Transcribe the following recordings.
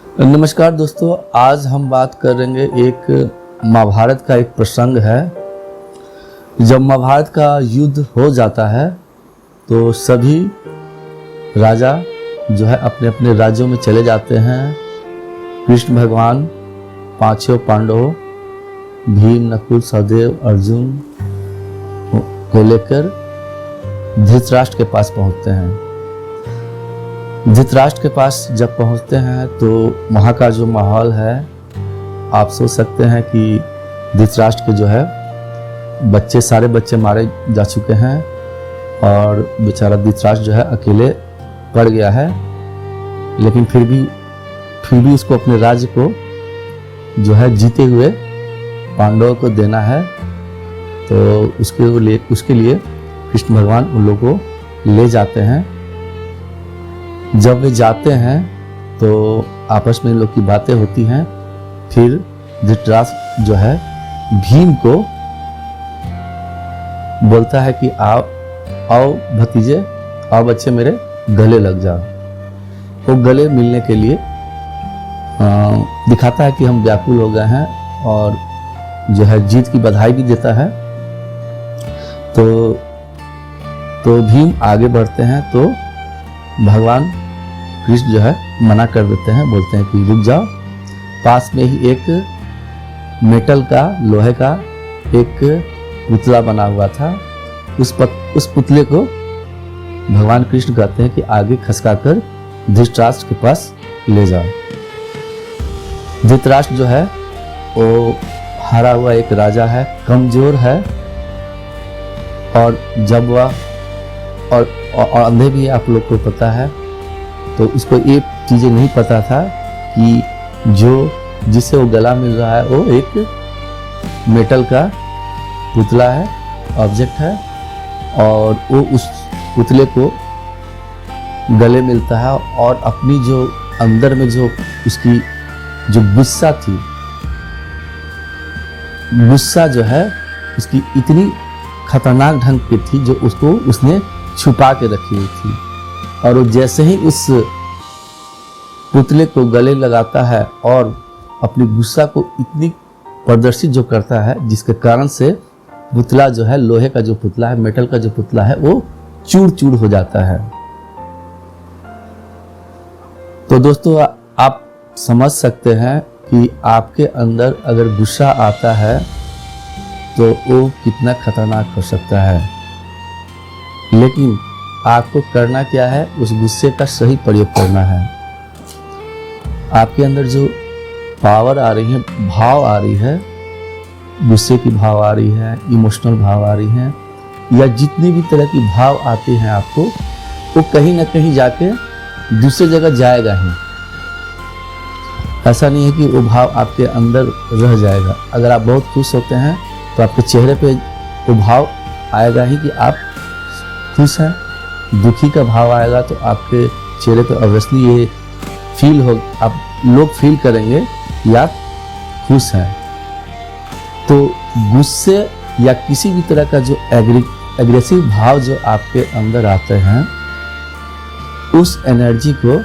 नमस्कार दोस्तों, आज हम बात करेंगे एक महाभारत का एक प्रसंग है। जब महाभारत का युद्ध हो जाता है तो सभी राजा जो है अपने अपने राज्यों में चले जाते हैं। कृष्ण भगवान पांचों पांडवों भीम, नकुल, सहदेव, अर्जुन को लेकर धृतराष्ट्र के पास पहुंचते हैं। धृतराष्ट्र के पास जब पहुंचते हैं तो वहाँ का जो माहौल है, आप सोच सकते हैं कि धृतराष्ट्र के जो है सारे बच्चे मारे जा चुके हैं और बेचारा धृतराष्ट्र जो है अकेले पड़ गया है। लेकिन फिर भी उसको अपने राज्य को जो है जीते हुए पांडवों को देना है। तो उसके लिए कृष्ण भगवान उन लोगों को ले जाते हैं। जब वे जाते हैं तो आपस में इन लोग की बातें होती हैं। फिर धृतराष्ट्र जो है भीम को बोलता है कि आओ भतीजे, आओ बच्चे मेरे गले लग जाओ। वो गले मिलने के लिए दिखाता है कि हम व्याकुल हो गए हैं और जो है जीत की बधाई भी देता है। तो भीम आगे बढ़ते हैं तो भगवान कृष्ण जो है मना कर देते हैं, बोलते हैं कि रुक जाओ। पास में ही एक मेटल का, लोहे का एक पुतला बना हुआ था। उस पुतले को भगवान कृष्ण कहते हैं कि आगे खसकाकर धृतराष्ट्र के पास ले जाओ। धृतराष्ट्र जो है वो हारा हुआ एक राजा है, कमजोर है और जब वह और अंधे भी आप लोग को पता है। तो उसको ये चीज़ें नहीं पता था कि जिससे वो गला मिल रहा है वो एक मेटल का पुतला है, ऑब्जेक्ट है, और वो उस पुतले को गले मिलता है और अपनी जो अंदर में जो उसकी जो गुस्सा थी, गुस्सा जो है उसकी इतनी खतरनाक ढंग की थी जो उसने छुपा के रखी हुई थी। और वो जैसे ही उस पुतले को गले लगाता है और अपनी गुस्सा को इतनी प्रदर्शित जो करता है, जिसके कारण से पुतला जो है, लोहे का जो पुतला है, मेटल का जो पुतला है, वो चूर चूर हो जाता है। तो दोस्तों, आप समझ सकते हैं कि आपके अंदर अगर गुस्सा आता है तो वो कितना खतरनाक हो सकता है। लेकिन आपको करना क्या है, उस गुस्से का सही प्रयोग करना है। आपके अंदर जो पावर आ रही है, भाव आ रही है, गुस्से की भाव आ रही है, इमोशनल भाव आ रही है, या जितनी भी तरह की भाव आती हैं आपको, वो कहीं ना कहीं जाके दूसरी जगह जाएगा ही। ऐसा नहीं है कि वो भाव आपके अंदर रह जाएगा। अगर आप बहुत खुश होते हैं तो आपके चेहरे पे वो भाव आएगा ही कि आप खुश हैं। दुखी का भाव आएगा तो आपके चेहरे पे ऑब्वियसली ये फील हो, आप लोग फील करेंगे कि आप खुश हैं। तो गुस्से या किसी भी तरह का जो एग्रेसिव भाव जो आपके अंदर आते हैं, उस एनर्जी को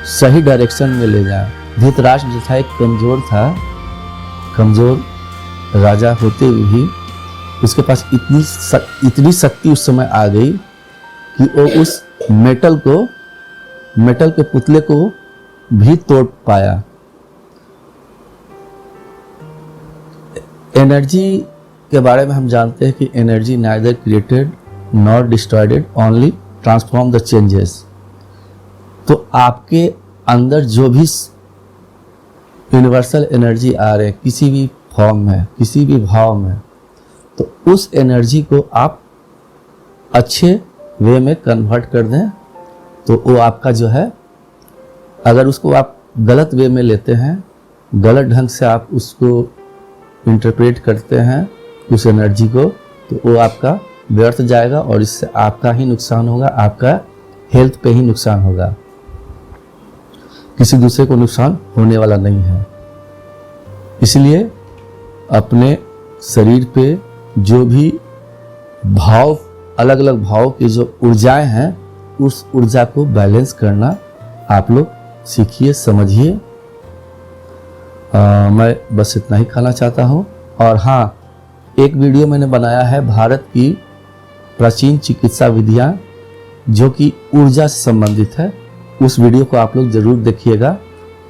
सही डायरेक्शन में ले जाएं। धृतराष्ट्र जो था एक कमजोर राजा होते हुए ही उसके पास इतनी शक्ति उस समय आ गई कि वो उस मेटल के पुतले को भी तोड़ पाया। एनर्जी के बारे में हम जानते हैं कि energy neither created nor destroyed, only transform the changes. तो आपके अंदर जो भी यूनिवर्सल एनर्जी आ रहे हैं, किसी भी फॉर्म में, किसी भी भाव में, तो उस एनर्जी को आप अच्छे वे में कन्वर्ट कर दें तो वो आपका जो है, अगर उसको आप गलत वे में लेते हैं, गलत ढंग से आप उसको इंटरप्रेट करते हैं उस एनर्जी को, तो वो आपका व्यर्थ जाएगा और इससे आपका ही नुकसान होगा, आपका हेल्थ पे ही नुकसान होगा, किसी दूसरे को नुकसान होने वाला नहीं है। इसलिए अपने शरीर पे जो भी भाव, अलग अलग भाव की जो ऊर्जाएं हैं, उस ऊर्जा को बैलेंस करना आप लोग सीखिए, समझिए मैं बस इतना ही कहना चाहता हूँ। और हाँ, एक वीडियो मैंने बनाया है भारत की प्राचीन चिकित्सा विधियाँ जो कि ऊर्जा से संबंधित है। उस वीडियो को आप लोग जरूर देखिएगा।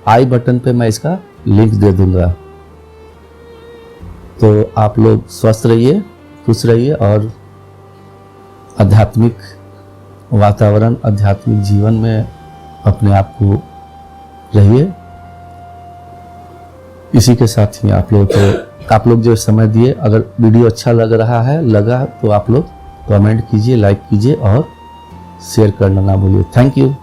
आई बटन पे मैं इसका लिंक दे दूंगा। तो आप लोग स्वस्थ रहिए, खुश रहिए और आध्यात्मिक वातावरण, आध्यात्मिक जीवन में अपने आप को रहिए। इसी के साथ ही आप लोग जो समय दिए, अगर वीडियो अच्छा लगा तो आप लोग कमेंट कीजिए, लाइक कीजिए और शेयर करना ना भूलिए। Thank you.